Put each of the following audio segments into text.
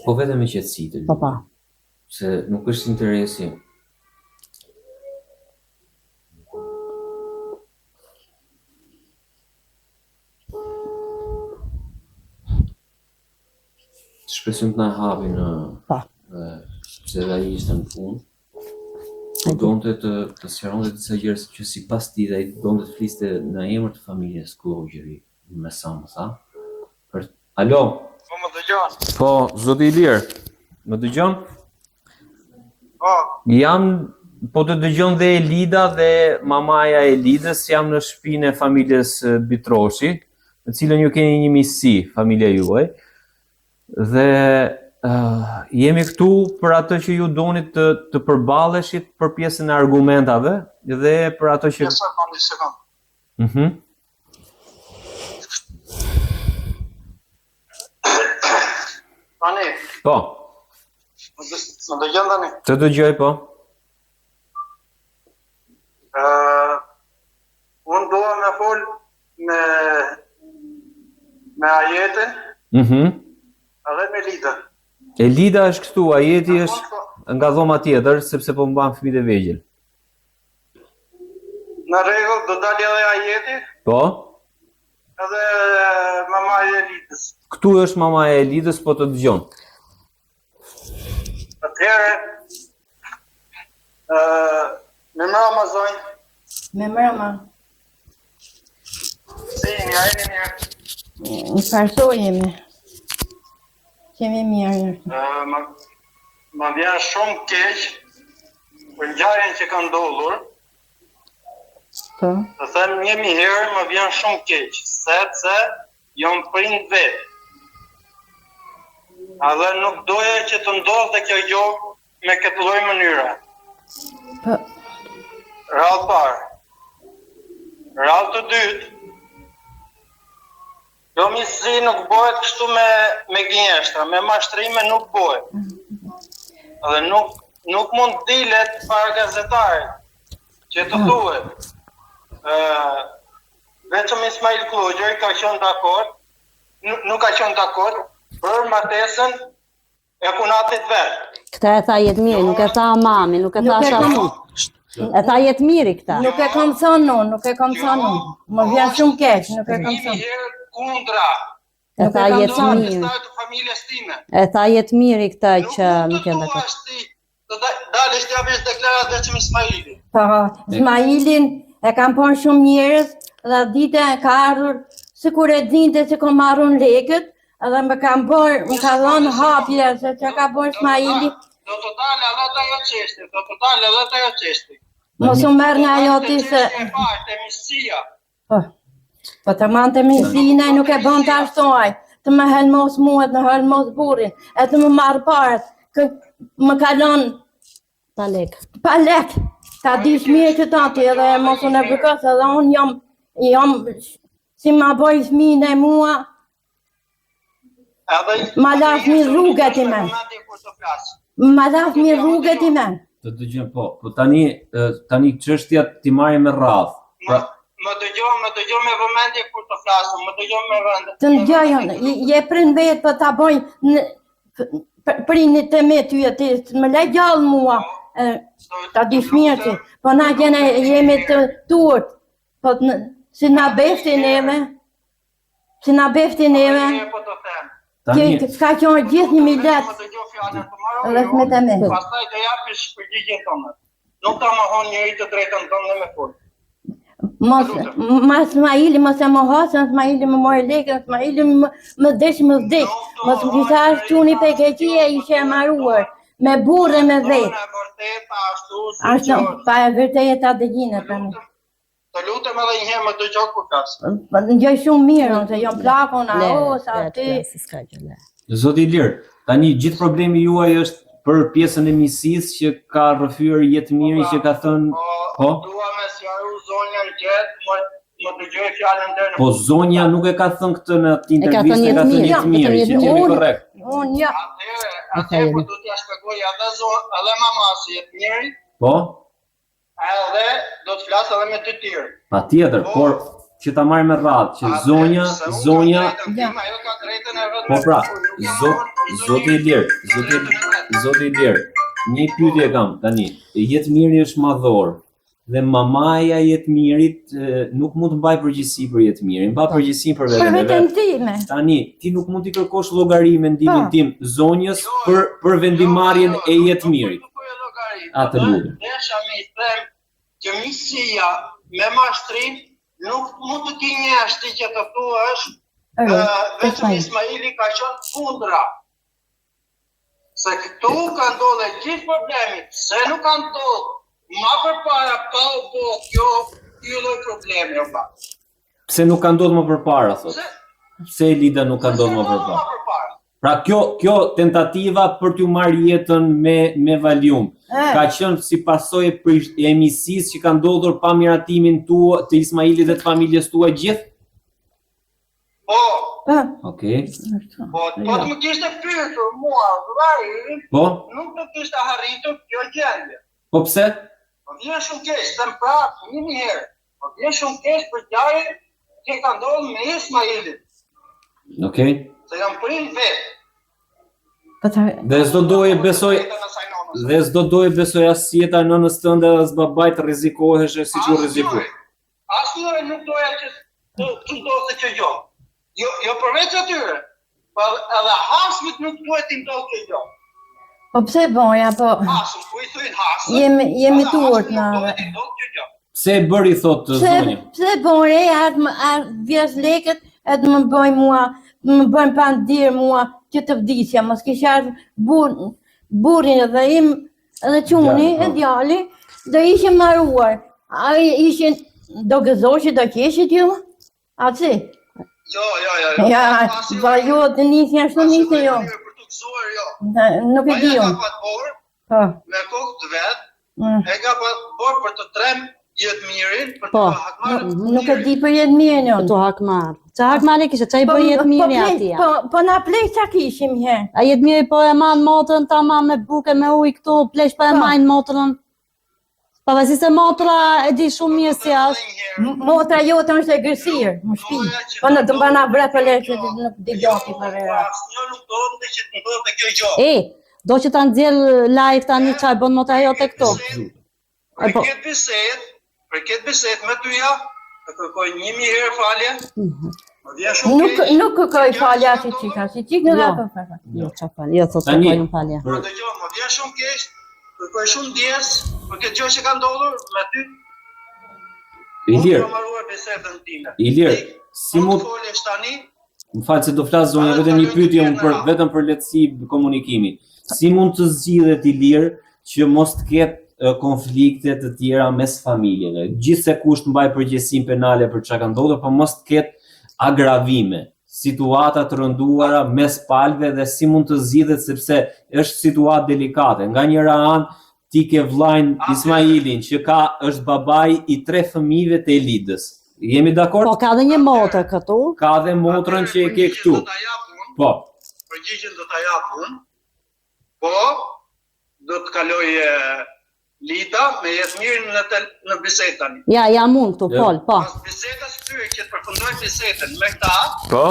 Po vetëm me qetësi të Po. se nuk është interesi. Shpresojmë të na hapi në sepse ai ishte në fund. Po donte të sqaronte disa gjëra që sipas tij ai donte të fliste në emër të familjes Kullogjeri me sa më tha. Alo. Po më dëgjon? Po, zoti Ilir. Më dëgjon? Po. Po të dëgjon dhe Elida dhe mamaja e Elidës, jam në shtëpinë e familjes Bitroshi, në cilën ju keni një miqësi, familja juaj. Dhe jemi këtu për atë që ju doni të përballeshit për pjesën e argumentave dhe për atë që... Një sekond. Tani. Po. Më dëgjon tani? Të dëgjoj, po. Unë doa me fol me ajetin edhe me Lidën. Elida është këtu, ajeti është nga dhoma tjetër, sepse po mban fëmijët e vegjël. Në rregull, do dalë edhe ajeti? Po. Edhe mamaja e Elidës. Këtu është mamaja e Elidës, po të dëgjon. Atëherë, me mërama zonjë. Me mërama. Si, një ajeni një. Në farso jemi. Kemi mirë. Më vjen shumë keq për ngjarjen që ka ndodhur. Po. Të them 1000 herë më vjen shumë keq, sepse jam prind vetë. Edhe nuk doja që të ndodhte kjo gjë me këtë lloj mënyre. Po. Radhë parë. Radhë të dytë. Jo miqësi nuk bëhet kështu me gënjeshtra, me mashtrime nuk bëhet. Dhe nuk mund dilet para gazetarit që të thuhet. Vetëm Ismail Kullogjeri ka qenë dakord, nuk ka qenë dakord për martesën e kunatit vet. Këta e tha jetë mirë, nuk e tha mami, nuk e tha shafu. E tha jetë mirë këta. Nuk e kam thënë unë, nuk e kam thënë unë. Më vjen shumë keq, nuk e kam thënë. Kundra. E tha jetë mirë. E tha jetë mirë këta që nuk e dhe këtë. Të dalësh të japësh deklarat vetëm Ismailit. Po, Ismailin e kam parë shumë njerëz dhe dite ka ardhur sikur e dinte se kam marrur lekët edhe më ka dhënë hapje se çka ka bërë Ismaili. Do të dalë edhe ajo çështje, Mos u merr nga ajo ti se Po të mante miqësinë nuk e bën të ashtuaj, të më helmos muet në helmos burrin, e të më marrë parat, më kalon pa lek. Ta dish mirë këtë ati edhe mos unë e bërkës edhe unë jam si ma bëj fëmijën e mua, ma laf mirë rrugët i men. Ma laf mirë rrugët i men. Të dëgjojmë, po tani çështja ti marrë me radhë. Më dëgjoj me vëmendje kur të flasëm, më dëgjoj me vëmendje. Të ndjojon, je prind vetë për ta bëj prinit të me ty e ti, më le gjallë mua, ta dish mirë që, po na jemi të tuart, po si na befti neve, s'ka qenë gjithë 1.000 letë, edhe me të me. Pastaj të japish përgjigjen tonë, nuk ta mohon njëri të drejtën tonë me fol. Ismaili mos e mohosën, Ismaili më morë lekën, Ismaili më desh më vdesh, mos më kisha quni pe keqia ishe e maruar, me burre me vetë. Ashtu, pa e vërteta dëgjinë të një. Të lutem edhe një herë më dëgjoj kur flas. Ndjoj shumë mirë, se jam plakon, sa ty. Zoti Ilir, tani gjithë problemi juaj është për pjesën e miqësisë që ka rrëfyer jetë mirë që ka thënë, po? Dua me sqaru zonjën gjatë, më dëgjoj fjalën deri. Po zonja nuk e ka thënë këtë në atë intervistë, ka thënë jetë mirë, që jemi korrekt. Atëherë po do t'ja shpjegoj edhe mamas jetë mirë. Po? Edhe do të flas edhe me të tjerë. Patjetër, por që ta marrë me radhë, që zonja, Ajo ka drejtën e vetë. po pra, zoti i lirë, një pyetje kam tani, jetëmiri është madhor, dhe mamaja e jetëmirit nuk mund të mbaj përgjegjësi për jetëmirin, mba përgjegjësi për Për veten e veten vet. time. Tani, ti nuk mund t'i kërkosh llogari mendimin tim zonjës për vendimarrjen e jetëmirit. Atë lutem. Desha me i them që misia me mashtrim nuk mund të ki njështi që të thuash vetëm Ismaili ka qenë kundra. Se këtu ka ndodhe gjithë problemi, se nuk ka ndodhë ma përpara pa u bo kjo lloj problemi o pa. Pse nuk ka ndodhur më përpara, thot? Pse Elida nuk ka ndodhur më përpara? Pra kjo tentativa për t'ju marrë jetën me Valium ka qenë si pasojë e emisisë që ka ndodhur pa miratimin të Ismailit dhe të familjes tuaj gjithë? Po. Okej. Po të më kishte pyetur mua, vllai, Po? nuk do kishte arritur kjo gjendje. Po pse? Po vjen shumë keq, them prapë një herë. Po vjen shumë keq për gjëra që ka ndodhur me Ismailin. Okej. Se jam prind vetë. Dhe s'do doje besoj as si jeta e nënës tënde as babait të rrezikohesh siç u rrezikoi. Asnjëri nuk doja që të ndodhte kjo gjë. Jo përveç atyre. Po edhe Hasmit nuk duhet të ndodhte kjo gjë. Po pse boja, po Hasm, ku i thojnë Hasm? jemi tuart në. Pse e bëri thot zonja? Pse bore vjes lekët edhe më bëj mua, më bën pandir mua që të vdisja, mos kisha burrin edhe im edhe quni e djali do ishin marruar. Ai ishin do gëzoshi do qeshit ju? A si? Jo. Ja, va ju të nisja ashtu nisë jo. Për të gëzuar jo. Nuk e di Ajo unë. ka pat borë, Po. me kokë të vetë, e ka pat borë për të trem jetëmirin, për Po. të hakmarë. Nuk e di për jetë mirë Për unë. të hakmar. Qa hakmar e kishe, qa i bëj jetë mirë atija? Po na plej qa kishim herë. A jetë mirë po e manë motrën ta ma me buke me ujë këtu, plesh pa e majnë motrën. Pavasi se motra e di shumë mirë si ashtë. Motra jote është e gërsirë, më shpi. Po në të bana bre për lërë që nuk di gjoti për e ratë. Asnjë nuk ndodhte që të ndodhte kjo gjë. Do që ta nxjell live tani qa e bën motra jote këtu. Për këtë bisedë me tyja, të kërkoj 1000 herë falje. Më vjen shumë keq. Nuk kërkoj falja si qika, si qik në ratë për fërë. Jo, qa falje, jo, thot kërkoj në falje. Por dëgjoj, më vjen shumë keq. Kërkoj shumë ndjes për këtë gjë që ka ndodhur me ty. Ilir, Unë marruar bisedën time. Ilir, si mund folesh tani? Më falë se do flas zonja vetëm një pyetje unë vetëm për lehtësi komunikimi. Si mund të zgjidhet Ilir që mos të ketë konflikte të tjera mes familjeve? Gjithse kusht mbaj përgjegjësinë penale për çka ka ndodhur, por mos të ketë agravime, situata të rënduara mes palëve dhe si mund të zgjidhet sepse është situatë delikate. Nga njëra anë ti ke vllajin Ismailin që është babai i 3 fëmijëve të Elidës. Jemi dakord? Po ka dhe një motër këtu. Ka dhe motrën që e ke këtu. Po. Përgjigjen do ta jap unë. Po, do të kaloj Lida me jetëmirin në bisedë tani. Ja mund këtu, pol, po. Pas bisedës pyet që të përfundoj bisedën me këta, Po.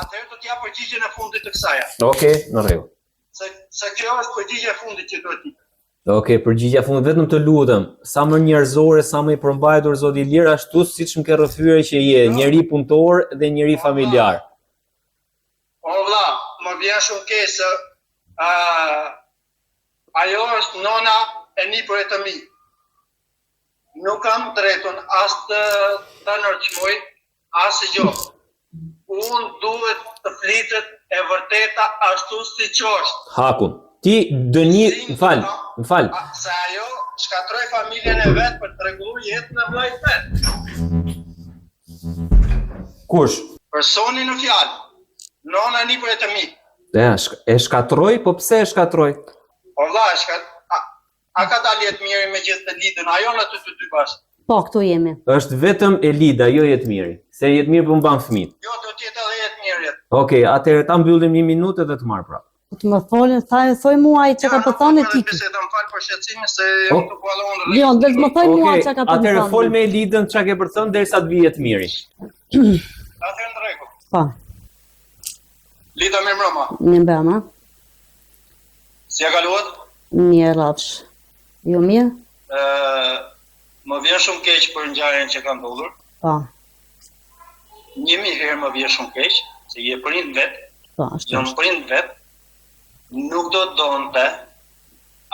atëherë do të jap përgjigjen e fundit të kësaj. Okej, në rregull. Se kjo është përgjigja e fundit që duhet të. Okej, përgjigja e fundit vetëm të lutem, sa më njerëzore, sa më i përmbajtur zoti Ilir, ashtu siç më ke rrëfyer që je njeri punëtor dhe njeri familjar. O vlla, më vjen shumë keq se ajo është nona e nipërit të mi. Nuk kam drejtun as të nërçmoj, as gjë. Unë duhet të flitet e vërteta ashtu siç është. Hakun, ti dëni, më fal. Se ajo shkatroi familjen e vet për të rregulluar jetën e vllajt vet. Kush? Personi në fjalë. Nona e nipërit të mi. E shkatroi, po pse e shkatroi? O vlla, a ka dalë jetëmiri me gjithë të lidën, ajo në të dy bashkë? Po, këtu jemi. Është vetëm Elida, jo Jetmiri. Se Jetmiri po mban fëmijët. Jo, do të jetë edhe jetëmiri. Okej, atëherë ta mbyllim 1 minutë dhe të marr prapë. Po të më folën, thoj mua ai çka po thonë ti. Biseda, më fal për shqetësimin se të kuallon. Jo, dhe më thoj mua Okej, çka po më atëherë fol thonë. me Elidën çka ke për të thënë derisa të vihet miri. Atëherë në rregull. Po, Lida mirë mbrëma. një bëma. Si ja kaluat? Mirë rafsh. Jo mirë? Më vjen shumë keq për ngjarjen që ka ndodhur. Po, 1000 herë më vjen shumë keq, se je prind vet, po, ashtu jam është. prind vet. Nuk do donte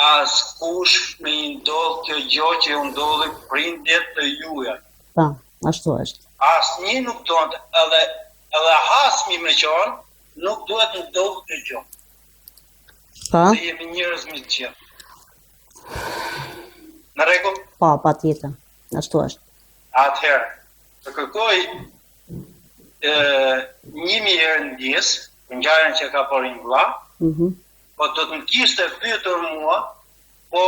as kush me i ndodh kjo gjë që ju ndodhi prindjet të juja. Po, ashtu është. Asnjë nuk donte, edhe hasmi me qenë, nuk duhet të ndodhë kjo gjë. Po, Se jemi njerëz me të gjithë. Në rregull? po, patjetër. Ashtu është. Atëherë, të kërkoj 1000 herë në dies, për ngjarjen që ka porin vlla, po do të më kishte pyetur mua, po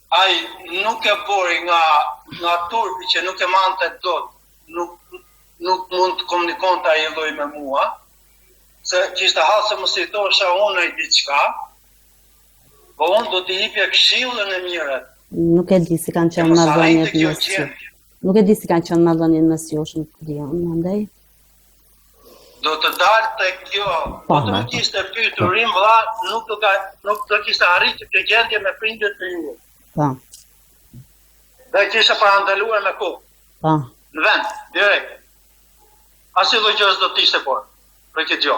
ai nuk e bori nga turpi që nuk e mante dot, nuk mund të komunikonte ai lloj me mua, se kishte hasë mos i thosha unë ai diçka, po unë do t'i jepja këshillën e mirë. Nuk e di si kanë qenë marrëdhëniet mes ju. Nuk e di si kanë qenë marrëdhëniet mes jush, nuk e di, mandej. Do të dalë të kjo, po të më kishte pyetur rim vlla, nuk do kishte arritur kjo gjendje me prindët të ju. Po, Dhe kisha parandaluar me kohë, po. në vend, direkt. Asnjë lloj gjë do të ishte por, për këtë gjë.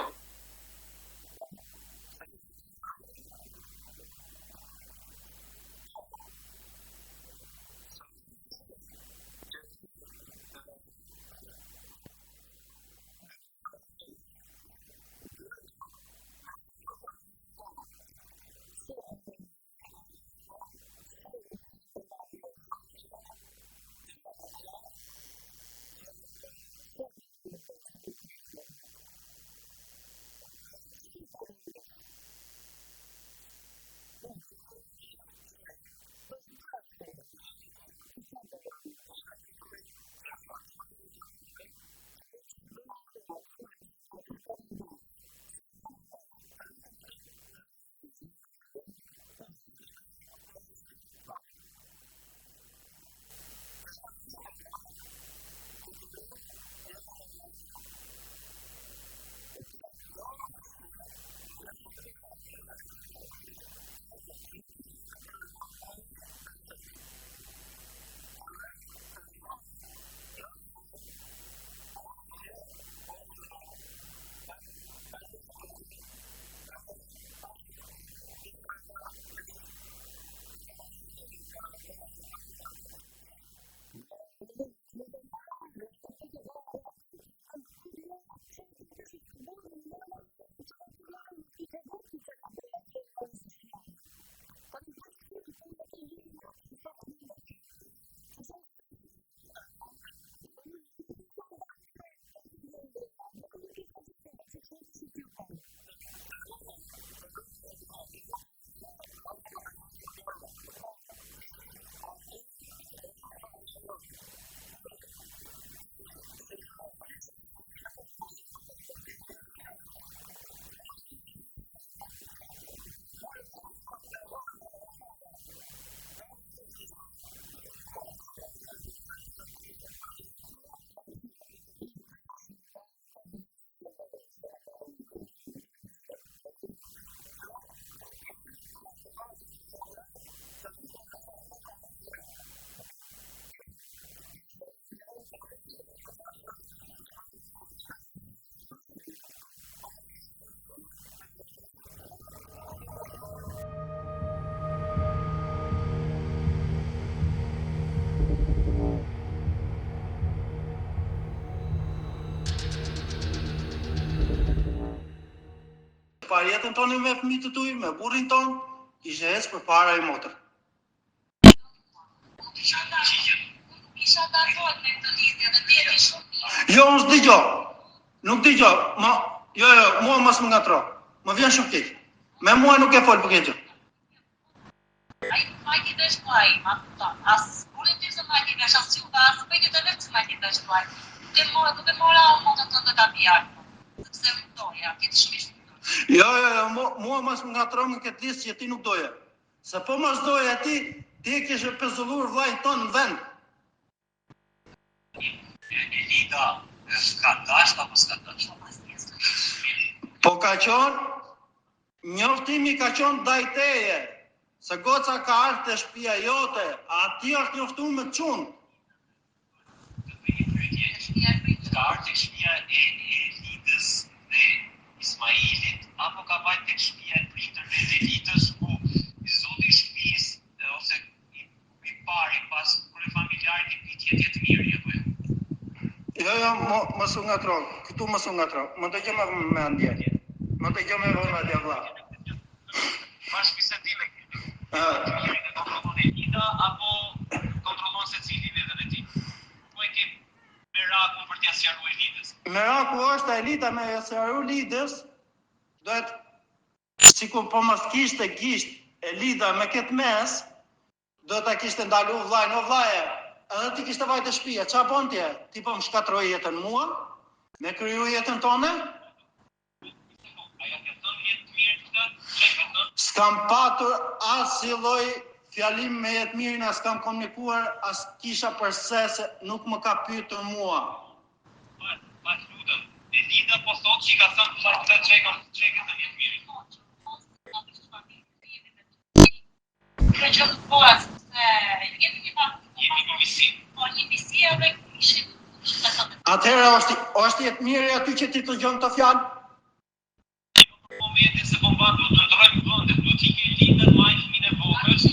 Parë jetën tonë me fëmijët të tuaj, me burrin tonë, ishte ecë përpara i motër. Isha dakord me këtë lidhje dhe ti e di shumë mirë. Jo, unë s'dëgjoj. Nuk dëgjoj. Jo, mua mos më ngatro. Më vjen shumë keq. Me mua nuk e fol për këtë gjë. Ai majti dash vllai, ma kupton. As burrin ti se majti dash as ju, as bëjti të vetë se majti dash vllai. Ti mora motën tonë ta bjar. Sepse më doja, këtë shumë i shumë. Jo, mua mas më ngatron në këtë listë që ti nuk doje. Se po mas doje ti e kishe pezulluar vllajën tonë në vend. Elida s'ka dasht apo s'ka dasht? Po ka qenë, njoftimi ka qenë dajteje, se goca ka ardhur te shtëpia jote, aty është njoftuar me çun. Ka ardhur tek shtëpia e Elidës dhe Ismailit, apo ka vajt tek shtëpia e prindërve të Elidës, ku zoti i shtëpisë ose i pari pas kur e familjarit i piti jetë mirë apo jo? Jo, mos u ngatro, këtu mos u ngatro, më të gjë me andje. Më të gjë me vëmendje vëlla. Bash bisedime kontrollon Elida apo kontrollon secili veten e tij? Ku e ke merakun për t'ia sqaruar Elidës? Meraku është Elida me sqaruar Elidës, dohet sikur po mos kishte gisht Elida me këtë mes, do ta kishte ndalu vllajën, o vllaje, edhe ti kishte vajtë shtëpia, ç'a bën ti? Ti po më shkatroj jetën mua, me kriju jetën tonë? Ajo ke thënë jetë mirë këtë, çka thënë? S'kam patur asnjë lloj fjalim me jetë mirën, as kam komunikuar, as kisha përse se nuk më ka pyetur mua. Ma lutem, Elida po thotë që i ka thënë vllajt çka thënë jetë mirë. Kjo që të bëhet se jemi një misi. Po një misi edhe ishim. Atëherë është jetë mirë aty që ti të gjon të fjalë? Momentin se po mban duhet të ndrojmë vendet, duhet t'i ke Elida majtë fëmin e vogël dhe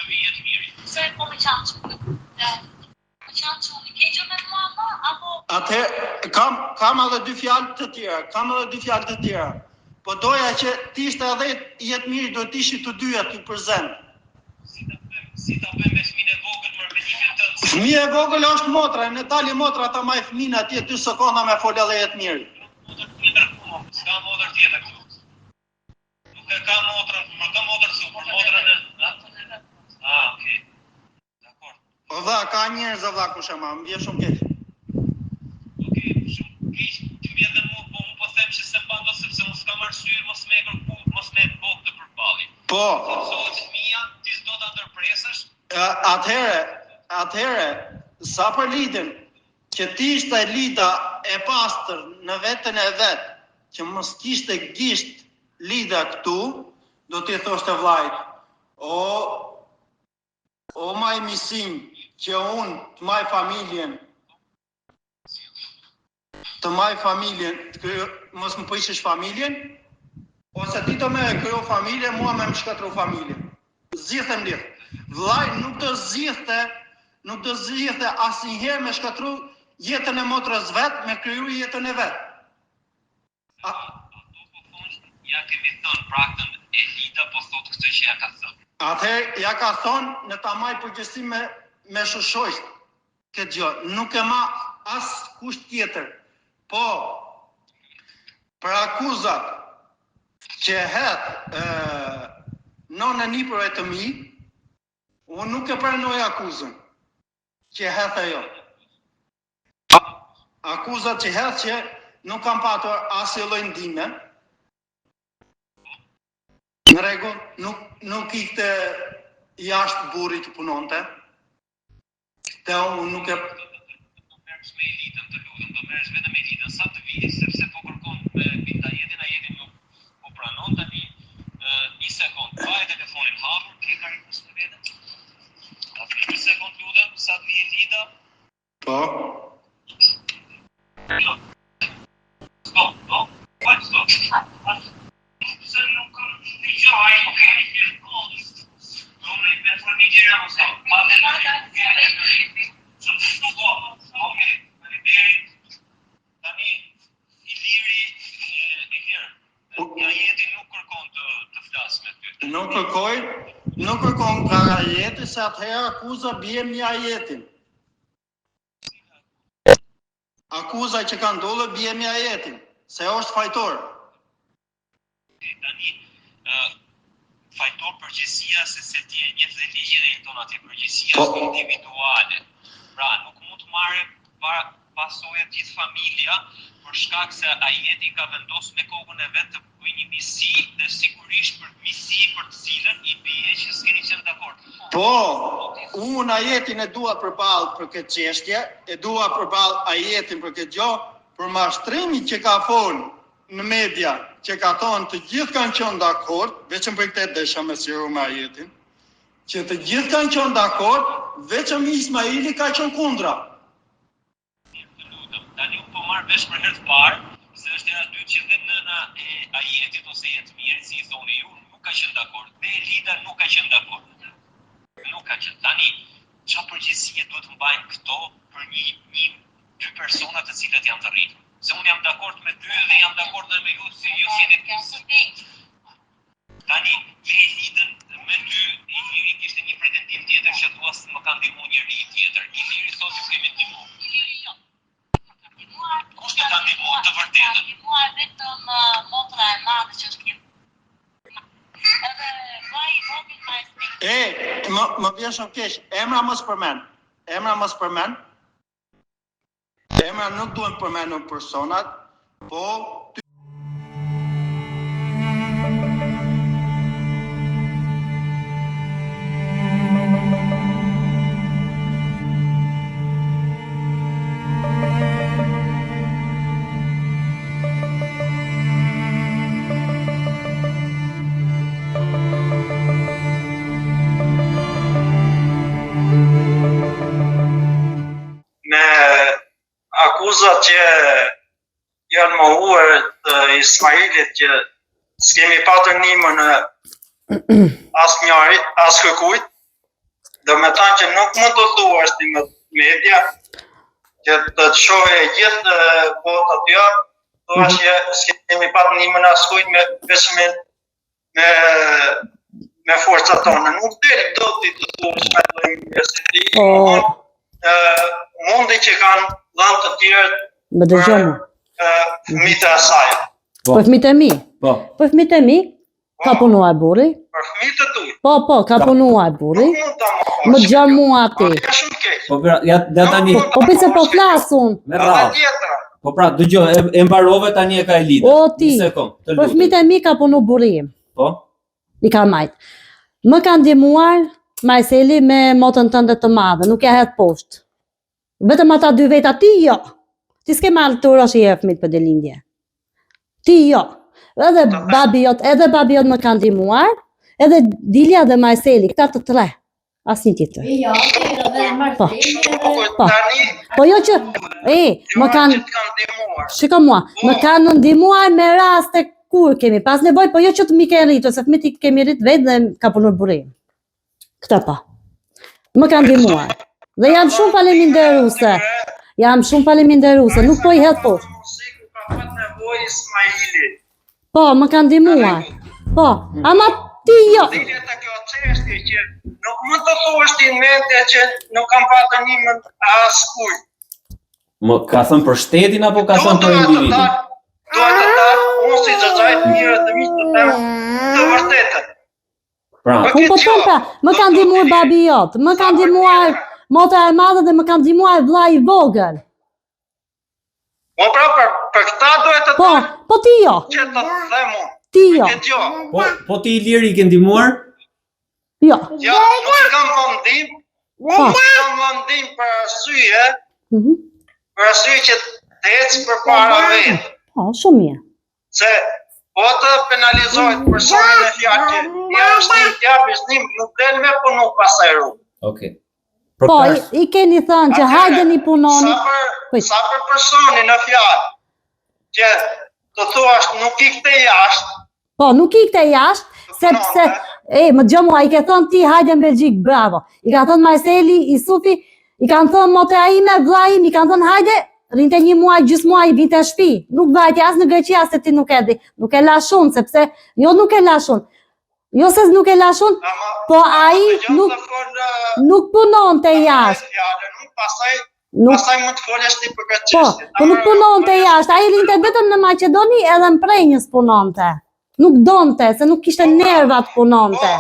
të vijet mirë. Se po me qanë që ke gjë me mua apo? Atëherë kam edhe dy fjalë të tjera. Po doja që ti ishte edhe jetë mirë, do të ishi të dy aty për zend. Si ta bëjmë me fëmin e vogël për vendimin tënd? Fëmia e vogël është motra, ne dali motra ta maj fëmin atje 2 sekonda me fol edhe jetë mirë. S'ka motër tjetër këtu. Nuk e ka motra, më ka motër super, motrën e... Okej. Dakor. O dha, ka njerëz o dha kush e ma, më vjen shumë keq. Okej, shumë keq, që vjen dhe mu po them që se mbando sepse mos kam arsye, mos me kërku, mos me bok të përballin. Po. Sepse fëmia ti s'do ta ndërpresësh. Atëherë, sa për lidin, që ti ishte Elida e pastër në veten e vet, që mos kishte gisht Lida këtu, do t'i thoshte vllajt, o maj misin, që unë të maj familjen, mos më pëjshish familjen, ose ti të me kryo familje, mua me më shkatru familjen. Zgjidhte lidh. Vllai nuk do zgjidhte asnjëherë me shkatru jetën e motrës vet, me kriju jetën e vet. Ja kemi thënë praktën Elida po thotë këtë që ja ka thënë. Atëherë ja ka thonë në ta maj përgjegjësi me shoshojt këtë gjë. Nuk e ma as kusht tjetër. Po, për akuzat që hedh nonën nipër e të mi, unë nuk e pranoj akuzën që hedh ajo. Akuzat që hedh që nuk kam patur asnjë lloj ndihme. Në rregull, nuk ikte jashtë burri që punonte. Te unë nuk e Me Elidën, të lutem, do merresh vetëm me Elidën sa të vijë, sepse po kërkon me Bindajetin, ajetin nuk po pranon tani. Një sekond, vaj telefonin hapur, ke karikës me veten? Ta fish një sekond lutem, sa të vijë Elida? Po. Stop. Se nuk kam një gjaj, okej. Do me për një gjera mos ka. Tani, Iliri, ja jeti nuk kërkon të flasë me ty. Nuk kërkon nga jeti, se atëherë akuza bie mja jetin. Akuza që ka ndollë bie mja jetin, se është fajtor. Tani, fajtor përgjegjësia se ti e njeh dhe ligjin e jeton aty, përgjegjësia është individuale. Pra, nuk mund të marrë pasojë gjithë familja për shkak se ajeti ka vendosur me kokën e vet të bëjë një misi dhe sigurisht për misi për të cilën i bie që s'keni qenë dakord. Po, unë ajetin e dua përballë për këtë çështje, e dua përballë ajetin për këtë gjë, për mashtrimin që ka folë në media, që ka thonë të gjithë kanë qenë dakord, vetëm për këtë desha me sqaruar me ajetin, që të gjithë kanë qenë dakord, vetëm Ismaili ka qenë kundra. Tani unë po marr vesh për herë të parë se është era dytë që dhe nëna e ajetit ose jetë mirë si i thoni ju nuk ka qenë dakord. Dhe Elida nuk ka qenë dakord. Nuk ka qenë. Tani çfarë përgjegjësie duhet të mbajnë këto për dy persona të cilët janë të rritur? Se unë jam dakord me ty dhe jam dakord edhe me ju si ju jeni të Tani me Elidën me ty Iliri kishte një pretendim tjetër që thua se më ka ndihmuar njëri tjetër. Iliri thotë ju kemi ndihmuar. Kush të ka ndihmuar të vërtetën? Ndihmuar vetëm motra e madhe që është një. Edhe vllai i vogël ka Më vjen shumë keq. Emra mos përmend. Emra nuk duhen përmendur personat, po akuzat që janë mohuar të Ismailit që s'kemi patër nimën asnjërit, as kërkujt, do me thënë që nuk mund të thuash ti në media që të shohë gjithë votat tjerë, thuash që s'kemi patër nimën as kujt me forcat tona. Nuk del dot ti të thuash me universitet. Mundi që kanë dhënë të tjerë më dëgjoni. Fëmijët e saj. Po fëmijët e mi. Po. Po fëmijët e mi ka punuar burri. Për fëmijët e tu. Po, ka punuar burri. Më dëgjon mua ti. Po pra, ja tani. Po pse po flasun? Me radhë. Po pra, dëgjoj, e mbarove tani e ka Elida. O ti. Një sekond, të Po lutem. fëmijët e mi ka punu burri. Po. I ka majt. Më ka ndihmuar Majseli me motën tënde të madhe, nuk ja hedh poshtë. Vetëm ata dy veta, ti jo. Ti s'ke marrë të urosh i e fëmijët për delindje. Ti jo. Edhe babi jot më ka ndihmuar, edhe Dilja dhe Majseli, këta të tre. Asnjë tjetër. Po. Po jo që, më kanë, shiko mua, më kanë ndihmuar me raste kur kemi pas nevojë, po jo që të mi ke rritur, se fëmijët i kemi rrit vetë dhe ka punuar burim. Këta pa. Më kanë ndihmuar. Dhe jam shumë faleminderuese, nuk po i hedh poshtë. Po, më kanë ndihmuar. Po, ama ti jo. Nuk mund të thuash ti në mendje që nuk kam patër nimën as kujt. Më ka thënë për shtetin apo ka thënë për individin? Duhet të ta, unë si xhaxhajt mirë të miqtë të tem të vërtetën. Pra, Unë po them pra, më kanë ndihmuar babi jot, më kanë ndihmuar motra e madhe dhe më kanë ndihmuar vllai i vogël. Po pra, për këta duhet të Po, po ti jo. që të them unë. Ti jo. Këtë jo. po ti Iliri i ke ndihmuar? Jo. Ja, nuk i kam vendim, Po. për arsye, Mhm. për arsye që të ecë përpara vetë. Po, shumë mirë. Se po të penalizohet personin e fjalë që jam nuk del me punu pasaj rrugë. Okej. Po, i keni thënë që hajdeni punoni. Sa për personin në fjalë që të thuash nuk ikte jashtë. Po, nuk ikte jashtë, sepse, më dëgjoj mua, i ke thënë ti hajde në Belgjik, bravo. I ka thënë Majseli, Isufi, i kanë thënë motra ime, vllai im, i kanë thënë hajde, rinte një muaj, gjysmë muaj, vinte në shtëpi. Nuk vajti as në Greqi as se ti nuk erdhi. Nuk e la shumë, sepse jo nuk e la shumë. Jo se nuk e la shumë, po ai nuk punonte jashtë. Pastaj mund të folesh ti për këtë çështje. Po nuk punonte jashtë. Ai rinte vetëm në Maqedoni edhe në Prenjës punonte. Nuk donte, se nuk kishte nervat punonte.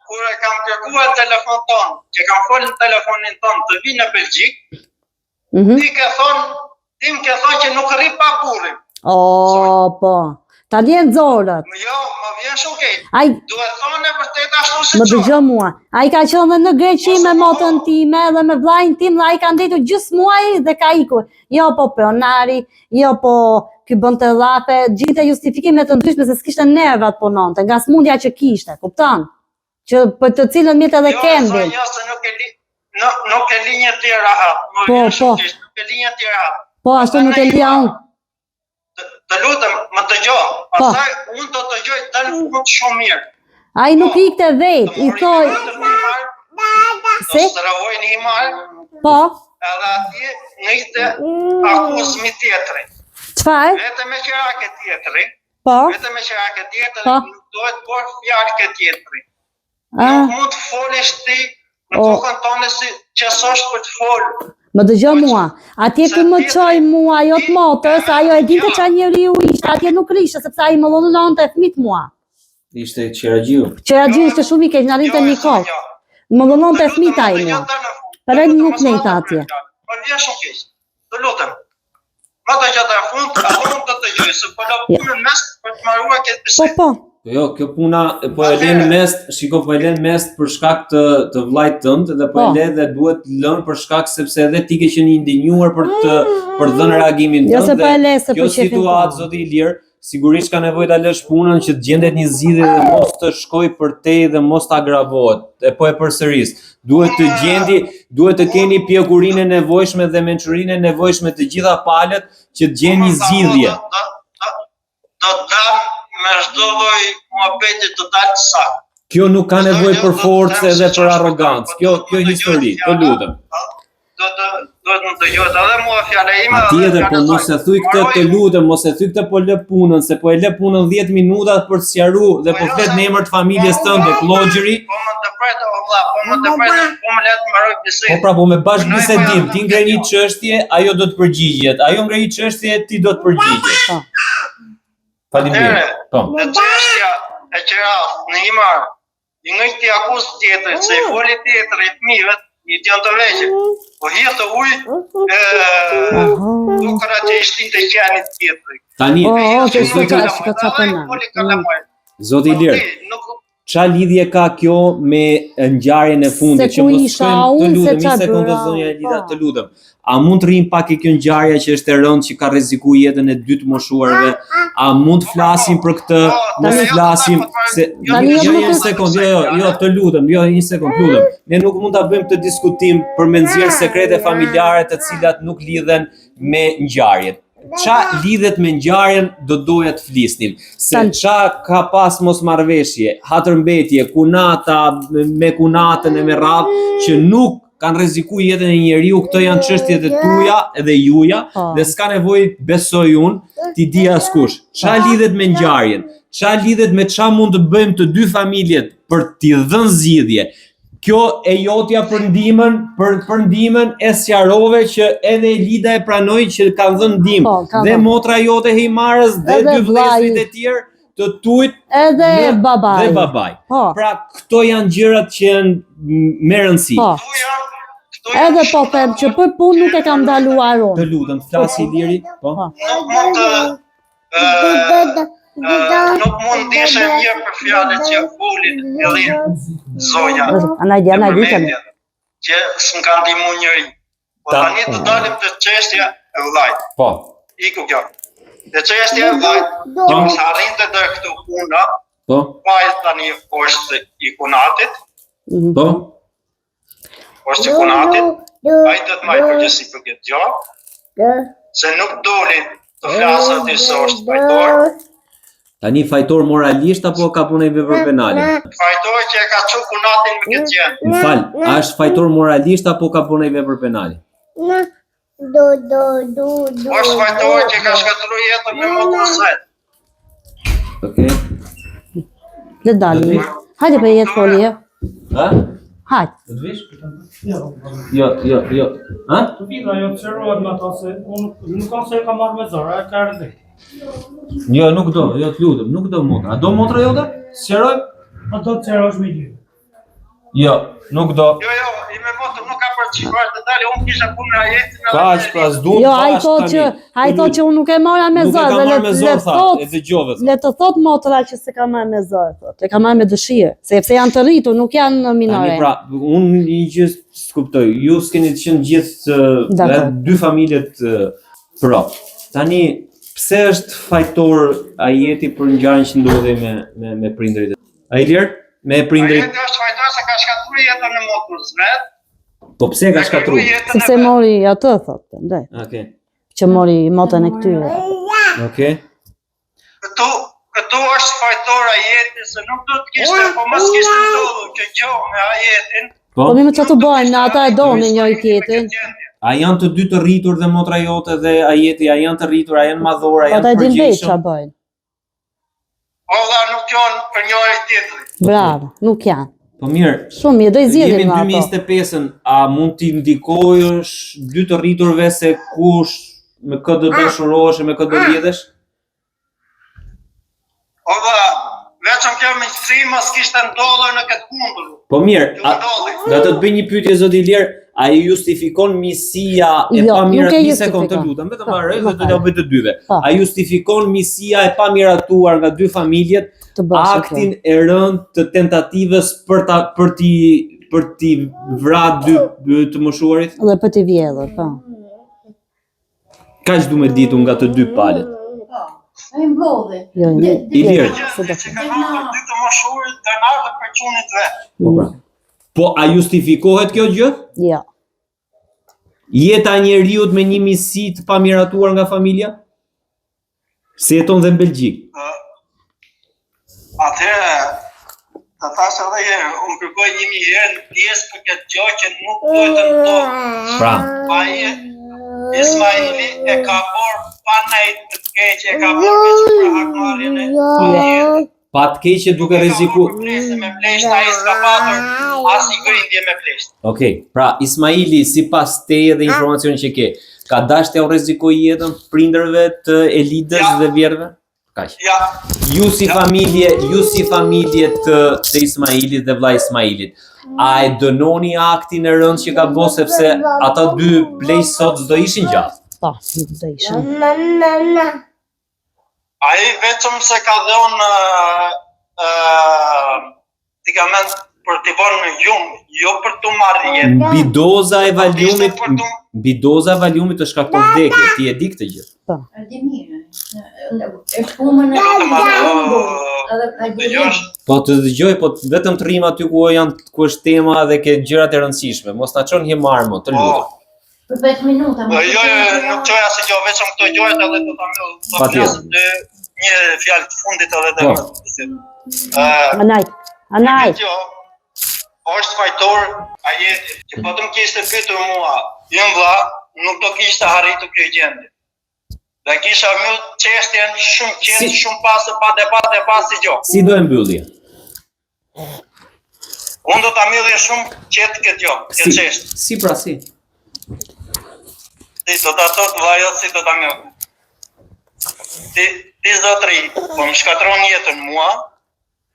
Kur kur e kam kërkuar telefon ton, që kam folën telefonin ton të vi në Belgjik, ti ke thonë që nuk rri pa burrin. Po. Ta vjen zorët. Jo, më vjen shumë keq. Ai, Duhet thonë e vërtet ashtu si më çon. dëgjo mua. Ai ka qenë dhe në Greqi me motën time dhe me vllajin tim, dhe ai ka ndetur gjysmë muaj dhe ka ikur. Jo po pronari, jo po ky bënte llape, gjinte justifikime të ndryshme se s'kishte nervat punonte, nga smundja që kishte, kupton? Që për të cilën mirë edhe kembin. Jo, se nuk e linje të rahat. Po. Nuk e linje të rahat. Po, ashtu nuk e lija unë. Të lutem, më dëgjoj. Pastaj unë do të dëgjoj dal fund shumë mirë. Ai nuk ikte vet, i thoj. Se? Do stravoj një mal. Po. Edhe atje ngjitë akuzimi tjetri. Çfarë? Vetëm me qirake tjetri. Po. Vetëm me qirake tjetri, Po. duhet bërë fjalë ke tjetri. Nuk mund të folesh ti në tokën tonë si qesosh për të folur. Më dëgjo mua, atje ku më çoj mua ajo të motër, se ajo e dinte çfarë njeriu ishte, atje nuk rishte sepse ai më dhunonte fëmit mua. Ishte Qeraxhiu. Qeraxhiu ishte shumë i keq, na rinte një kohë. Më dhunonte fëmit ai mua. Për ai nuk nejta atje. Po vjen shumë keq. Të lutem. Ma të gjatë e fund, a unë të të gjoj, se po la punën mes për të marrua këtë bisedë. Po. Jo, kjo puna po e lën mes, shiko po e lën mes për shkak të vllajt tënd dhe po e lë dhe duhet lënë për shkak sepse edhe ti ke qenë i ndinjuar për të dhënë reagimin tënd. Jo se po e lë se kjo situatë zoti Ilir sigurisht ka nevojë ta lësh punën që të gjendet një zgjidhje dhe mos të shkoj përtej dhe mos të agravohet. E po e përsëris. Duhet të keni pjekurinë e nevojshme dhe mençurinë e nevojshme të gjitha palët që të gjeni një zgjidhje. Do të dam me çdo lloj muhabeti të dalë saktë. Kjo nuk ka nevojë për forcë dhe për arrogancë. Kjo histori, të lutem. Do të më dëgjohet edhe mua fjala ime. Tjetër, po mos e thuj këtë, të lutem, mos e thuj këtë po lë punën, se po e lë punën 10 minuta për të sqaruar dhe po flet në emër të familjes tënde, Klogjeri. Po më ndërpret o vlla, po më le të mbaroj bisedën. Po pra, po me bashkë bisedim, ti ngre një çështje, ajo do të përgjigjet. Ajo ngre një çështje, ti do të përgjigjesh. Faleminderit. Po. Në çështja e qeras në Imar, i ngjitë akuz tjetër, se i foli tjetër i fëmijëve, i janë të vegjël. Po hirtë ujë, dukra që ishtin të qenit tjetëri. Tani, Zoti Ilir, qa lidhje ka kjo me ngjarjen e fundit që mos shkojmë, të lutem, një sekondë zonja Elida, të lutem. A mund të rrim pak e kjo ngjarje që është e rëndë që ka rrezikuar jetën e 2 të moshuarve? A mund të flasim për këtë? Mos flasim se një sekondë, jo, të lutem, një sekondë, lutem. Ne nuk mund ta bëjmë këtë diskutim për me nxjerr sekrete familjare të cilat nuk lidhen me ngjarjet. Qa lidhet me ngjarjen do doja të flisnim, se qa ka pas mosmarrveshje, hatërmbetje, kunata me kunatën e me radhë që nuk kanë rrezikuar jetën e njeriu, këto janë çështjet e tuaja edhe juaja dhe s'ka nevojë besoj unë ti di askush. Qa lidhet me ngjarjen? Qa lidhet me qa mund të bëjmë të dy familjet për t'i dhënë zgjidhje? Kjo e jotja për ndihmën e sqarove që edhe Elida e pranoi që kanë dhënë ndihmë. Dhe motra jote Heimarës dhe 2 vëllezërit e tjerë të tujt edhe babai. Pra këto janë gjërat që janë me rëndësi. Edhe po them që për punë nuk e kam ndaluar unë. Të lutem, flasi Iliri, po. Nuk mund të ishe mirë për fjalët që folin edhe zonja. Që s'm kanë ndihmu njëri. Po tani të dalim të çështja e vllajt. Po. Iku kjo. Dhe çështja e vllajt, mos harrinte deri këtu puna. Po. Pa tani është i kunatit. Po. Është i kunatit. Ai do të marrë përgjegjësi për këtë gjë. Se nuk doli të flasë aty se është fajtor. Tani fajtor moralisht apo ka punën vepër penale? Fajtor që e ka çu kunatin me këtë gjë. Më fal, a është fajtor moralisht apo ka punën vepër penale? Është fajtor që ka shkatruar jetën me motrën e saj. Okej. Le dalim. Hajde për jetë foli. Ha? Hajde. Do të vish? Jo. Ha? Të vina, jo të qëruat me ta se unë nuk kam se e ka marrë me zara, e ka rëndi. Jo, nuk do, jo të lutem, nuk do motra. A do motra jote? Sqaroj? A do të qërosh me gjithë. Jo, nuk do. Jo, i me motor nuk ka përcjellë detale, unë kisha punë në ajetin. Kaq, pra s'duam Jo, tash ai thotë që unë nuk e marra me Nuk e zor, ka dhe marrë me zor, le tha, thot, e dëgjove. le të thot motra që se ka marrë me zor, thotë, e ka marrë me dëshirë, sepse janë të rritur, nuk janë Tani minore. pra, unë një gjë s'kuptoj. Ju s'keni të qenë gjithë Dakor. dy familjet pro. Tani pse është fajtor ajeti për ngjarjen që ndodhi me prindërit? Ai lirë me prindërit. Ajeti është fajtor se ka shkatruar jetën e motrës vet. Po pse ka shkatruar? Sepse mori atë, thotë, ndaj, Okej. që mori motën e këtyre. Okej. Këtu është fajtor ajeti se nuk do të kishte, po mos kishte ndodhur kjo gjë me ajetin. Po mi më që të bojnë, në ata e donin njëri tjetrin. A janë të dy të rritur dhe motra jote dhe ajeti, a janë të rritur, a janë madhor, a Po janë ta e të din veç përgjegjshëm? ç'a bëjnë. Po dha nuk janë për njëri tjetrin. Bravo, nuk janë. Po mirë, Shumë mirë, do i jemi zgjidhin në me ato. 2025-ën, a mund t'i ndikojësh dy të rriturve se kush me këtë do dashurohesh e me këtë do lidhesh? O dha, veçëm kjo miqësi mos kishte ndodhur në këtë kundër. Po mirë, Ju ndodhi. da të të bëj një pyetje zoti Ilir, a i justifikon misia e Jo, pamira, nuk e një sekond të justifikon. lutem, vetëm marrë dhe do t'ja bëj të dyve. Po. A justifikon misia e pamiratuar nga dy familjet Të bësh aktin e rënd të tentativës për t'i vrarë dy të moshuarit? Dhe për t'i vjedhur, po. Kaq du me ditu nga të dy palët. Ai mblodhi. Jo, Ilir. se do Që ka marrë dy të moshurit të ardhur për çunit vet. Po pra. Po a justifikohet kjo gjë? Jo. Jeta e njeriut me një misi të pamiratuar nga familja? Se jeton dhe në Belgjik. Atëherë, të thash edhe herë, unë kërkoj 1000 herë në pjesë për këtë gjë që nuk duhet të ndodhë. Pra, Ai Ismaili e ka bërë pa nejt të keqe, e ka bërë veç për hakmarrjen e ajetit. pa të keqe duke rreziku. Me plesht, ai s'ka patur as një grindje me plesht. Okej, pra Ismaili sipas teje dhe informacionit që ke, ka dashur t'ia rrezikoj jetën prindërve të Elidës Ja. dhe vjerëve? Kaq. Ja, Ju si familje të Ismailit dhe vllai Ismailit, a e dënoni aktin e rënd që ka bërë sepse ata dy plejsh sot s'do ishin gjatë? Po, nuk do ishin. ai vetëm se ka dhënë medikament për t'i vënë në gjumë, jo për t'u marrë jetë. Mbi doza e valiumit, Ishte për t'u mbi doza e valiumit të shkakton vdekje, ti e di këtë gjë. E di mirë. Është punën e dëgjosh. Po të dëgjoj, po vetëm të rrim aty ku është tema dhe ke gjërat e rëndësishme. Mos na çon himar më, të lutem. për 5 minuta. Jo, nuk qoj asë gjë, vetëm këto gjojët edhe do ta mbyll. Do Patjetër. flas një fjalë të fundit edhe Po. Anaj. Kjo është fajtor ajeti që po të më kishte pyetur mua, jam vlla, nuk do kishte arritur kjo gjendje. Dhe kisha mbyll çështjen shumë qetë, shumë pas pa debate, pa si gjë. Si do e mbyllje? Unë do ta mbylli shumë qetë këtë gjë, këtë çështje. Si pra si? Ti do ta thotë vllaja si do ta mbyll. Ti zotri, po më shkatron jetën mua,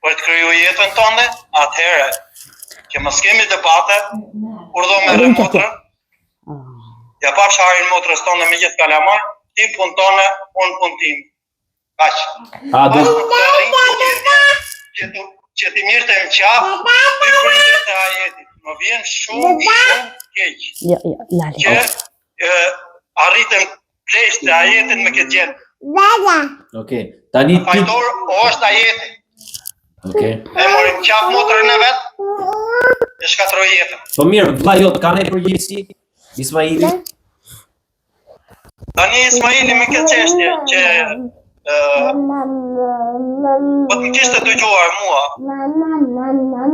për të kriju jetën tënde, atëherë që mos kemi debate, urdhë me motrën, ja pa sharin motrës tonë me gjithë kalamar, ti punë tonë, unë punë tim. Kaq. A do Që ti mirë të më qafë, dy prindet e ajetit. Më vjen shumë keq. Jo, lali. Që arritëm plesht e ajetin me këtë gjendë. Okej. Tani ti. Fajtor është ajeti. Okej. E morim qafë motrën e vetë, e shkatroj jetën. Po mirë, vlla jot ka ne përgjegjësi? Ismaili? Tani Ismaili me këtë çështje që po të më kishte dëgjuar mua.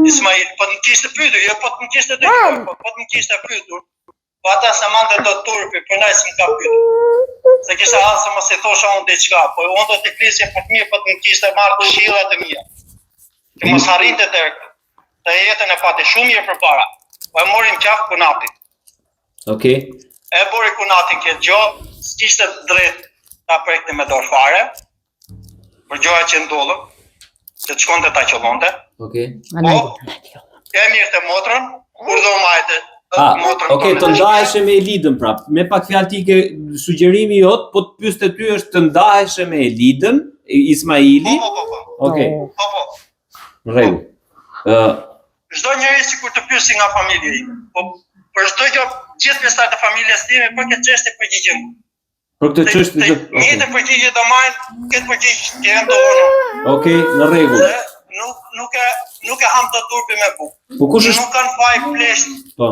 Ismail, po të më kishte pyetur, jo po të më kishte dëgjuar, po të më kishte pyetur. Po ata se mande do turpi, për naj s'm ka pyetur. Se kisha hanë se mos e thosha unë diçka, po unë do t'i flisja për të mirë, po të më kishte marrë këshillat e mia. Që mos harrinte të jetën e pati shumë mirë përpara. Po e morim qafë kunatin. Okej. E bori kunatin këtë gjë, s'kishte drejt ta prekte me dorë fare, për gjëra që ndodhën, që të shkonte ta qëllonte. Okej. Anaj. E mirë të motrën, kur do majtë. Okej, të ndaheshe me Elidën prap. Me pak fjalë ti ke sugjerimi jot, po të pyes te ty është të ndaheshe me Elidën, Ismaili. Po. Okej, Po. në rregull. Çdo njeri sikur të pyesi nga familja ime. Po për çdo gjë, gjithë pjesëtarët e familjes time për këtë çështje përgjigjem. Për këtë çështje Njëtë përgjigje do marrin, këtë përgjigje që janë të vonë. Okej, në rregull. Nuk e ham të turpi me bukë. Po kush është? Nuk kanë faj flesht Po.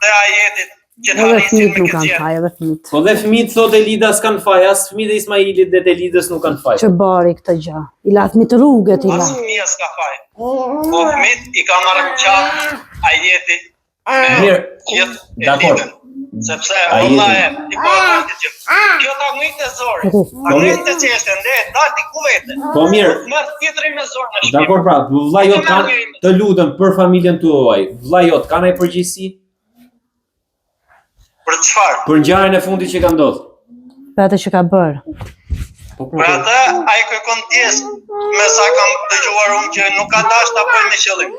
të ajetit që të Edhe hanisin fëmijët me nuk këtë kanë gjë. faj, edhe fëmijët. Po dhe fëmijët thotë Elida s'kan faj, as fëmijët e Ismailit dhe të Elidës nuk kanë faj. Që bari këtë gjë. I la fëmijët rrugët, i la. As fëmija s'ka faj. Po fëmijët i ka marrë në qatë ajeti Mirë, gjithë dakor. Elidën. Sepse Allah ti po e që kjo ta ngjitë zor. Ta ngjitë çështën dhe dati ku vete. Po mirë. Merr tjetrin me zor në shtëpi. Dakor pra, vëlla jot kanë, të lutem për familjen tuaj, vëlla jot kanë ai përgjegjësi Për çfarë? për ngjarjen e fundit që ka ndodhur. Për atë që ka bërë. Po Për atë ai kërkon ndjes me sa kam dëgjuar unë që nuk ka dash ta bëjë me qëllim.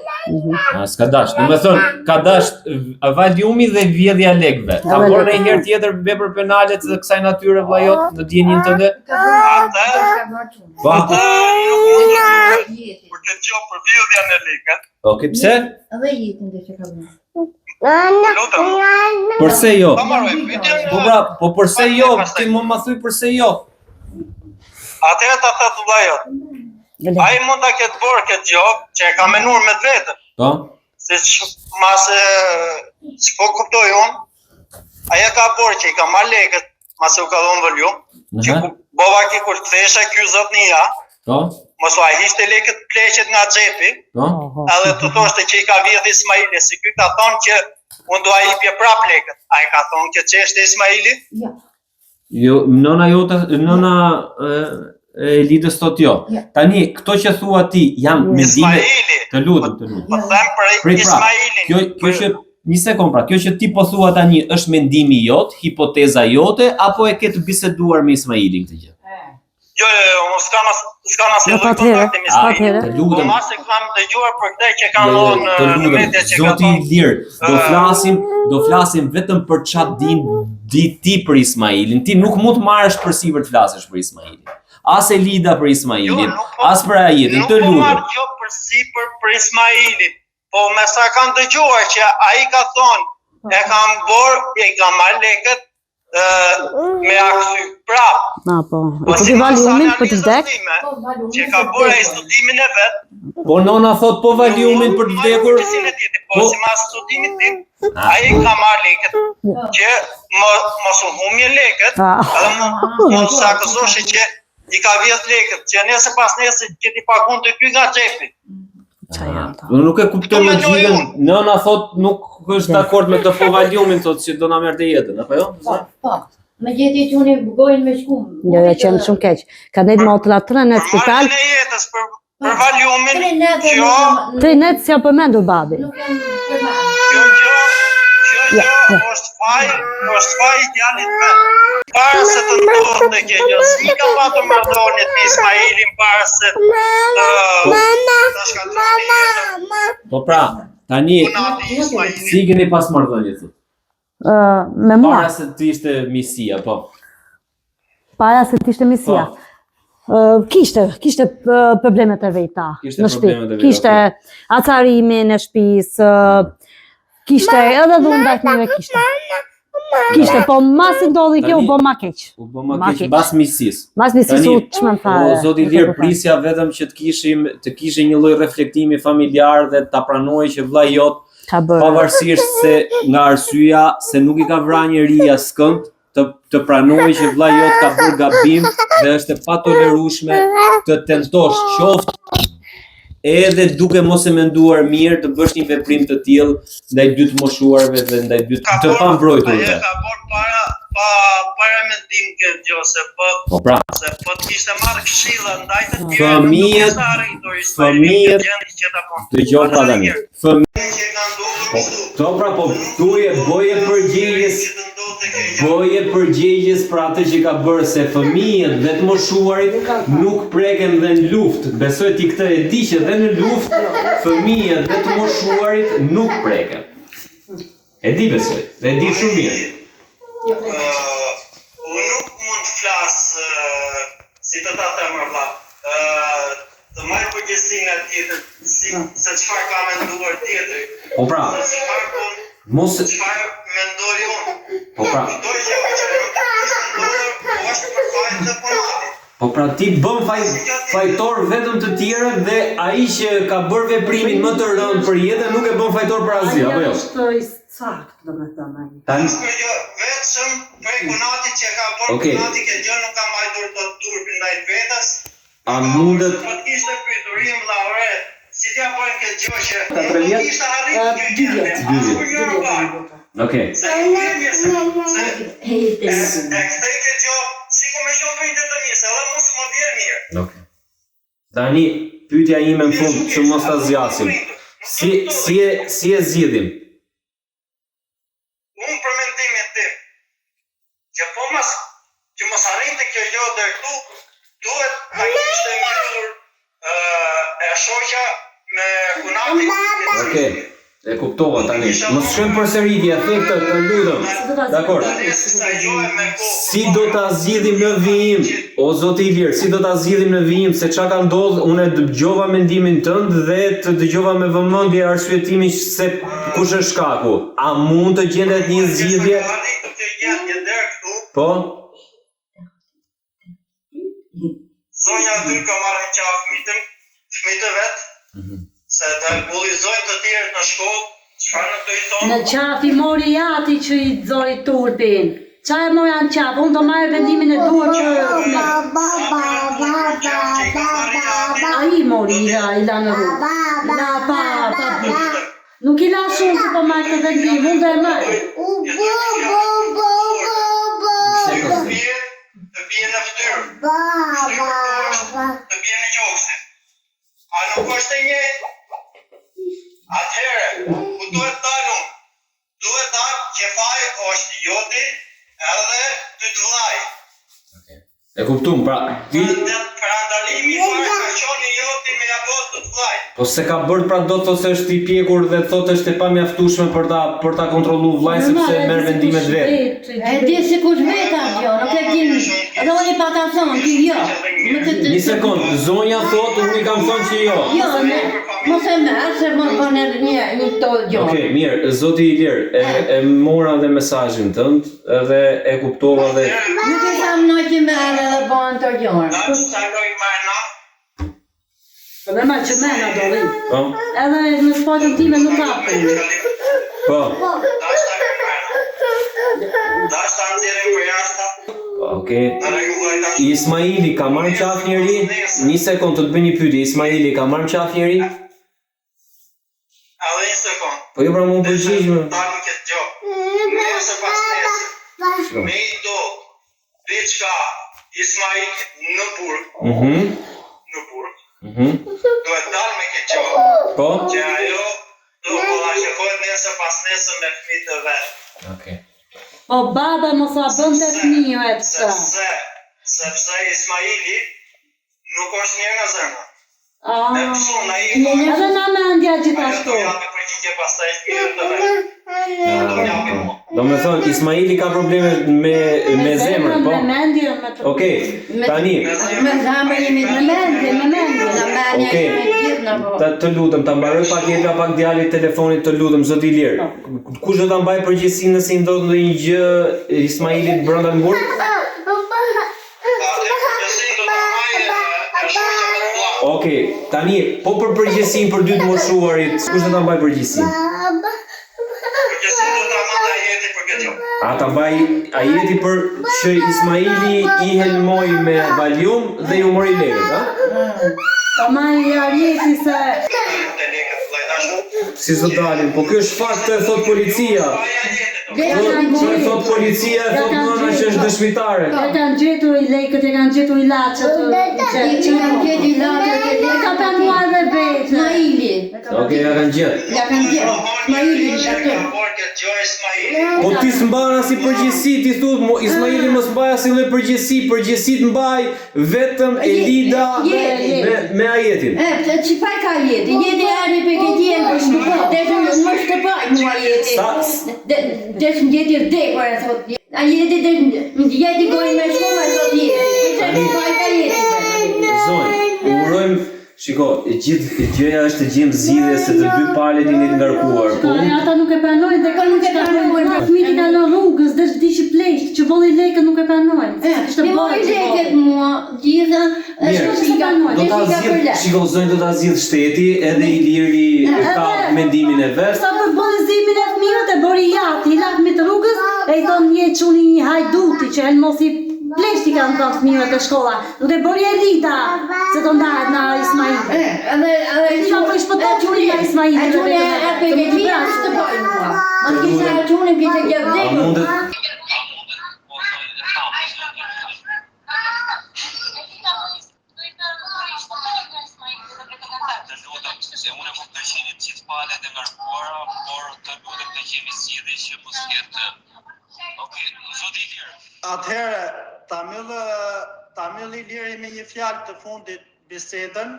s'ka dash. Domethënë, ka dash valiumi dhe vjedhja lekëve. Ka bërë ndonjëherë tjetër vepër penale të kësaj natyre vëlla jot në dijenjën tënde? Atë Po. për të gjë për vjedhjen e lekët. Okej, pse? Edhe jetën dhe që ka bërë. Lutem. Përse jo? Ta marroj pyetjen. Po pra, po përse jo? Ti më ma thuj përse jo? Atëherë ta thotë vëlla jot. Ai mund ta ketë bërë këtë gjë që e ka menuar me vetë. Po? Se po kuptoj unë, aja ka bërë që i ka marrë lekët, mase u ka dhonë vëllu, që bova ki kur të thesha kjo zot një ja, Po? mos u a hishte lekët pleqet nga xhepi, Po? edhe të thoshte që i ka vjedh Ismaili, si ky ka thonë që unë do a hipje prap lekët. Ai ka thonë që ç'është Ismaili? Jo, nëna e Elidës thot jo. Tani, këto që thua ti, jam mendime... Ismaili. Të lutem. Po them për Ismailin. Kjo që një sekond pra, kjo që ti po thua tani është mendimi jot, hipoteza jote apo e ke të biseduar me Ismailin këtë gjë? Jo, unë s'kam asnjë lloj kontakti me Ismailin. Të lutem. Po mas e kam dëgjuar për këtë që kanë dhënë Të në lutem, media që ka Zoti i thonë. lirë, do flasim vetëm për çfarë di ti për Ismailin. Ti nuk mund të marrësh përsipër të flasësh për Ismailin. As Elida për Ismailin, as për ajetin, të Nuk po lutem. marrë gjë përsipër për Ismailin, po me sa kam dëgjuar që ai ka thonë, e kam bërë, e kam marrë lekët me aksy prap. Po ti valiumin për të vdek? Që ka bërë ai studimin e vet. Po nona thot po valiumin për të vdekur. Po si mas studimit tim, ai ka marrë lekët që mos u humje lekët, edhe mund të akuzoshi që i ka vjedh lekët, që nëse pas nesër që ti pagun të ky nga xhepi. Nuk e kuptoj logjikën. Nëna thot nuk është dakord me këtë po valiumin, thot që do na merrte jetën, apo jo? Po. Me gjeti që unë gojnë me shkum. Jo, qenë shumë keq. Ka nejtë motra 3 në spital. Marrën e jetës për valiumin, 3 net si apo mendur babi. kjo gjë është faj i djalit vet. Para se të ndodhte kjo gjë, si ka patur marrëdhënie me Ismailin para se të shkatërrojë. Po pra, tani si keni pas marrëdhënies? Me mua. Para se të ishte misia, po. Para se të ishte misia. Kishte problemet e veta në shtëpi. Kishte acarimin e shtëpisë, kishte edhe dhundat njëve kishte. Kishte, po masi ndodhi kjo u bë ma keq. U bë ma keq mbas misisë. Mbas misisë u çmën fare. O zoti i lirë, prisja vetëm që të kishim një lloj reflektimi familjar dhe ta pranoj që vëlla jot pavarësisht se nga arsyeja se nuk i ka vrarë njeriu askënd, të pranoj që vëlla jot ka bërë gabim dhe është e patolerueshme të tentosh qoftë edhe duke mos e menduar mirë të bësh një veprim të tillë ndaj dy të moshuarve dhe ndaj dy të pambrojturve. Ai ka bërë para mendim këtë gjë se po pra, se po të kishte marrë këshilla ndaj të tyre. Fëmijët dëgjoj pra tani. Fëmijët që kanë ndodhur. Po pra, po boje përgjigjes. të kjo. Boje përgjegjes për atë që ka bërë se fëmijët dhe të moshuarit nuk preken dhe në luftë. Besoj ti këtë e di që dhe në luftë fëmijët dhe të moshuarit nuk preken. E di besoj, dhe e di shumë mirë. Unë nuk mund të flas si të ta them valla. Të marr përgjegjësinë tjetër, se çfarë ka menduar tjetri. Po pra, mos Çfarë mendoj unë? Po pra, Çdo gjë që nuk është për fajin të punëtit. po pra ti bën fajtor vetëm të tjerët dhe ai që ka bërë veprimin më të rënd për jetën nuk e bën fajtor për asgjë, apo jo? Është i sakt, domethënë ai. Tani Kjo gjë vetëm prej punatit që ka bërë Okej. punati që gjë nuk ka mbajtur dot turpin ndaj vetes. a mundet Po të kishte pyturim vlla ore, si t'ja bën këtë gjë që Ta tre vjet? nuk kishte arritur kjo gjë. Asnjë gjë parë. Okej. Se nuk jemi se e kthej këtë gjë, sikur më shoh prindër të mi, se edhe mos më vjen mirë. Okej. Tani pyetja ime në fund që mos ta zgjasim. Si e zgjidhim? Unë për mendimin tim, që që mos arrinte kjo gjë deri këtu, duhet ta kishte mbyllur e shoqja me kunatin. Okej. E kuptova tani. Mos shkojmë përsëritje, the këtë, të lutem. Dakor. Si do ta zgjidhim në vijim? O zoti i lirë, si do ta zgjidhim në vijim se çka ka ndodhur? Unë dëgjova mendimin tënd dhe të dëgjova me vëmendje arsyetimin se kush është shkaku. A mund të gjendet një zgjidhje? Po? Zonja aty ka marrë në qafë fëmijët vet, se të bullizojnë të tjerët në shkollë, çfarë në të i thonë? Në qaf i mori jati që i zori turpin. Qa e mori në qaf? Unë do marrë vendimin e duhur që... A i mori i la në rrugë. La pa. Nuk i la shumë që po marrë të vendim, unë dhe e marrë. Të bje në ftyrë, të bje në gjoksin. A nuk është e njëjtë? Atëherë, ku duhet dalun? Duhet dalë që faj është joti edhe të të vlaj. E kuptum, pra ti Për andalimi fare ka qoni joti me jabot të të vlaj. po se ka bërë pra do të thotë se është i pjekur dhe thotë është e pamjaftueshme për ta kontrolluar vllajin sepse merr vendimet vetë. E di si kush veta kjo, nuk e din. Edhe unë i pata thonë, ti jo. Një sekond, zonja thotë unë i kam thonë që jo. Jo, mos e merr se mos bën një tol gjë. Okej, mirë, zoti i lirë, e mora dhe mesazhin tënd edhe e kuptova dhe Nuk e tham në që merr edhe bën të gjë. Da që takoj marna, Dhe ma që mena do rri. po, Edhe në spatën time nuk ka për. po, da që takoj marna. Da që ta nëzirin për jashta, okej. në regulloj ta Ismaili ka marrë qaf njëri? Një sekond të të bëj një pyetje. Ismaili ka marrë qaf njëri? edhe një sekund. Po jo pra më përgjigj më. Dalën këtë gjë. Nëse pas nesër, me i do diçka Ismail në burg, në burg, duhet dalë me këtë gjë. Po? Që ajo do ballashkohet nesër pas nesër me fëmijët e vet. Okej. Po baba mos a bënte fëmijë e të. Sepse Ismaili nuk është mirë në zemër. Ah. E pësu na i bërë, Edhe na mendja ajo gjithashtu. do japi përgjigje pastaj fëmijët e vet. Do japi mua. Do me thonë, Ismaili ka probleme me zemrën, po? Me mendje, me të... Okej, tani, Me zamër jemi në mendje, në mendje, në mendje Okej. jemi gjithë në vërë. të lutem, ta mbaroj pak jeta pak djalit telefonit, të lutem, zoti i lirë. Kush do ta mbaj përgjegjësinë nëse i ndodh ndonjë gjë Ismailit brenda në burg? Okej, tani, po për përgjegjësinë për dy të moshuarit, kush do ta mbaj përgjegjësinë? A ta mbaj ajeti për që Ismaili i helmoj me valium dhe ju mori lekët, a? Po ma i arjeti se... Si zë dalin, po kjo është fakt të thot policia. Që thot policia, thot nëna që është dëshmitare. E kanë gjetur i lekët, e kanë gjetur i lachet. Që kanë gjithë i latë, E ka pranuar dhe vetë. Ismaili. Okej, ja kanë gjetë. Ja kanë gjetë. Ismaili ishte aty. Po ti s'mbana si përgjegjësi, ti thuat Ismaili mos mbaja si lloj përgjegjësit mbaj vetëm Elida me ajetin. Çfarë ka jeti? Jeti ari PKG-n për shkëpo. Deshëm më shkëpo mua jeti. Deshëm jeti vdekur e thot. A jeti jeti gojë me shkoma thot jeti. Çfarë ka jeti? Zonj, urojmë. Shiko, e gjithë gjëja është të gjejmë zgjidhje se të dy palët jeni të ngarkuar. Po Ata nuk e pranojnë dhe nuk e pranojnë. Fëmijët i kalon rrugës, dhe di që plesht, që volli lekën nuk e pranojnë. Ishte Mori lekët mua, gjitha, do ta zgjidh, shiko zonj, do ta zgjidh shteti, edhe Iliri ka mendimin e vet. Sa për bolëzimin e fëmijëve të bëri jati, i lakmi të rrugës, e i thonë një çuni një hajduti që helmosi pleshti kanë thënë fëmijëve të shkolla. Nuk e bëri Elida, se do ndahet nga Ismaili. Elida po i shpëton çuni nga Ismaili. Çuni e PKG-n është të bëjnë mua. Mos kisha çuni kisha gjë vdekur. Se unë po përqenit gjithë palët e ngarkuara, por të lutem të kemi zgjidhje që mos ketë. Okej, zoti Ilir. Atëherë, ta mbyll Iliri me një fjalë të fundit bisedën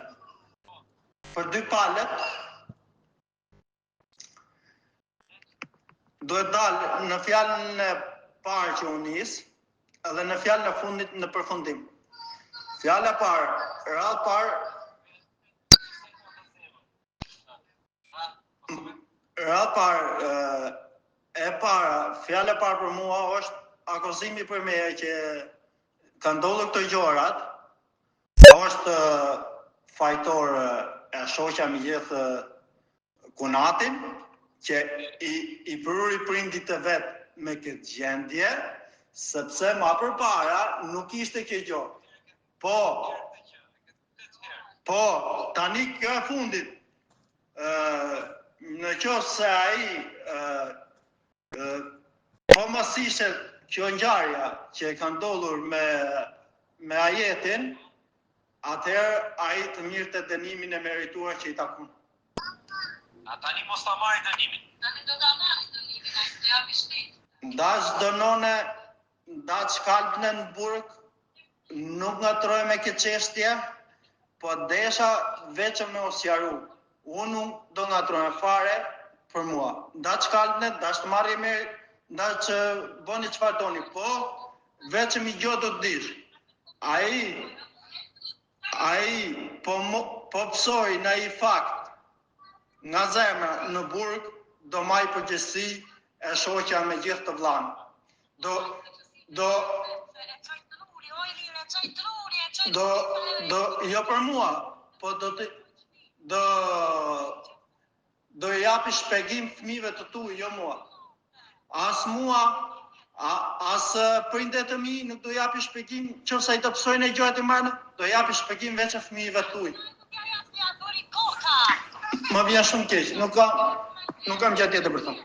për dy palët. Duhet dalë në fjalën e parë që unë nis, edhe në fjalën e fundit në përfundim. Fjala e parë, radhë parë, fjala e parë për mua është akuzimi për me që ka ndodhur këto gjërat. Është fajtor e shoqja me gjithë Kunatin, që i përuri prindit të vet me këtë gjendje, sepse ma përpara nuk ishte kjo gjë. Po, tani kjo e fundit, në qoftë se ai po mos ishte kjo ngjarja që ka ndodhur me ajetin, atëherë ai të mirëte dënimin e merituar që i takon. A tani mos ta marrë dënimin. Tani do ta marrë dënimin, ai të japi shteti. Ndaç dënone, ndaç kalbën në burg, nuk ngatroj me këtë çështje, po desha vetëm me osjaru. Unë nuk do ngatroj fare për mua. Ndaç kalbën, ndaç të marrë me, ndaç bëni çfarë doni, po vetëm i gjë do të dish. Ai po psoi në i fakt nga zemra në burg, do maj përgjegjësi e shoqja me gjithë të vllanë. Jo për mua, po do japi shpjegim fëmijëve të tu, jo mua. As mua, as prindet të mi nuk do japi shpjegim, nëse ai të psojnë e gjërat e marrë, do japi shpjegim veç fëmijëve të tuaj. Më vjen shumë keq, nuk kam gjë tjetër për thënë.